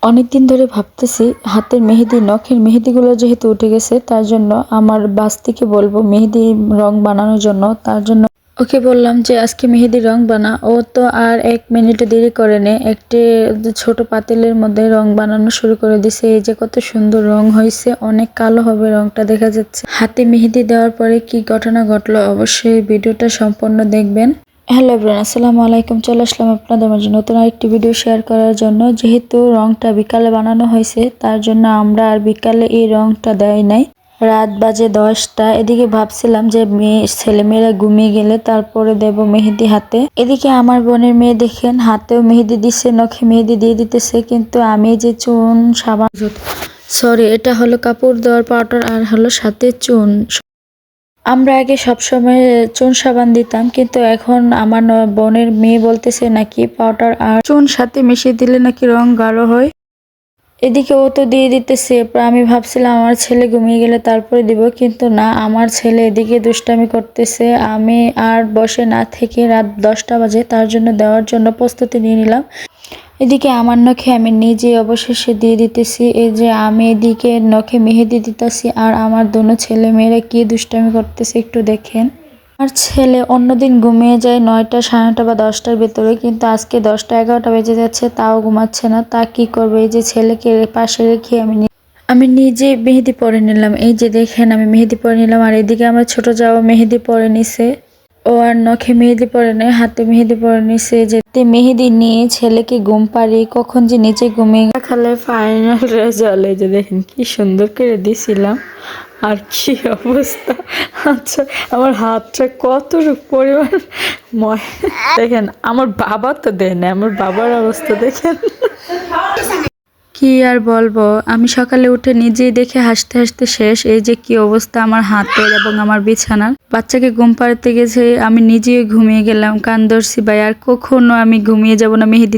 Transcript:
অনেকদিন ধরে ভাবতেছি হাতের মেহেদি নখের মেহেদিগুলো যেহেতু উঠে গেছে তার জন্য আমার বাস্তিকে বলবো মেহেদি রং বানানোর জন্য। তার জন্য ওকে বললাম যে আজকে মেহেদি রং বানা। ও তো আর 1 মিনিট দেরি করে নে, একটি ছোট পাতিলের মধ্যে রং বানানো শুরু করে দিছে। এই যে কত সুন্দর রং হয়েছে, অনেক কালো হবে রংটা দেখা যাচ্ছে। হাতে মেহেদি দেওয়ার পরে কি ঘটনা ঘটলো অবশ্যই ভিডিওটা সম্পূর্ণ দেখবেন। হ্যালো এভরিওয়ান, আসসালামু আলাইকুম। চলে আসলাম আপনাদের মাঝে নতুন আরেকটি ভিডিও শেয়ার করার জন্য। যেহেতু রংটা বিকালে বানানো হয়েছে তার জন্য আমরা আর বিকালে এই রংটা দেয় নাই। রাত বাজে 10টা। এদিকে ভাবছিলাম যে ছেলেমেয়েরা ঘুমিয়ে গেলে তারপরে দেব মেহেদি হাতে। এদিকে আমার বোনের মেয়ে দেখেন হাতেও মেহেদি দিচ্ছে, নখে মেহেদি দিয়ে দিতেছে, কিন্তু আমি যে চুন সাবান সরি এটা হলো কাপড় দেওয়ার পাউডার আর হলো সাথে চুন। আমরা আগে সবসময় চুন সাবান দিতাম, কিন্তু এখন আমার বোনের মেয়ে বলতেছে নাকি পাউডার আর চুন সাথে মিশিয়ে দিলে নাকি রং গাঢ় হয়। এদিকে ও তো দিয়ে দিতেছে। আমি ভাবছিলাম আমার ছেলে ঘুমিয়ে গেলে তারপরে দিব, কিন্তু না, আমার ছেলে এদিকে দুষ্টামি করতেছে। আমি আর বসে না থেকে রাত 10টা বাজে তার জন্য দেওয়ার জন্য প্রস্তুতি নিয়ে নিলাম। এদিকে আমার নখে আমি নিজে অবশেষে দিয়ে দিতেছি। এই যে আমি এদিকে নখে মেহেদি দিতেছি আর আমার দোনো ছেলে মেয়েরা কি দুষ্টামি করতেছে একটু দেখেন। আমার ছেলে অন্যদিন ঘুমিয়ে যায় 9টা, 9:30 বা 10টার ভেতরে, কিন্তু আজকে 10টা 11টা বেজে যাচ্ছে তাও ঘুমাচ্ছে না। তা কি করবে, এই যে ছেলেকে পাশে রেখে আমি নিজে মেহেদি পরে নিলাম। এই যে দেখেন আমি মেহেদি পরে নিলাম, আর এদিকে আমার ছোট যাওয়া মেহেদি পরে নিছে। ও আর নখে মেহেদি পরে নেই, হাতে মেহেদি পরে নিছে। যেতে মেহেদি নিয়ে ছেলেকে ঘুম পাড়ি কখন যে নিচে ঘুমিয়ে খালে ফাইনাল রেজাল্ট এই যে দেখেন কি সুন্দর করে দিছিলাম আর কি অবস্থা। আচ্ছা আমার হাতটা কত পরিমাণ দেখেন, আমার বাবা তো দেয় না, আমার বাবার অবস্থা দেখেন। কি আর বলবো, আমি সকালে উঠে নিজেই দেখে হাসতে হাসতে শেষ। এই যে কি অবস্থা আমার হাতের এবং আমার বিছানার। বাচ্চাকে ঘুম পাড়াতে গেছে, আমি নিজেই ঘুমিয়ে গেলাম, কান ধরছি ভাই আর কখনো আমি ঘুমিয়ে যাব না মেহেদি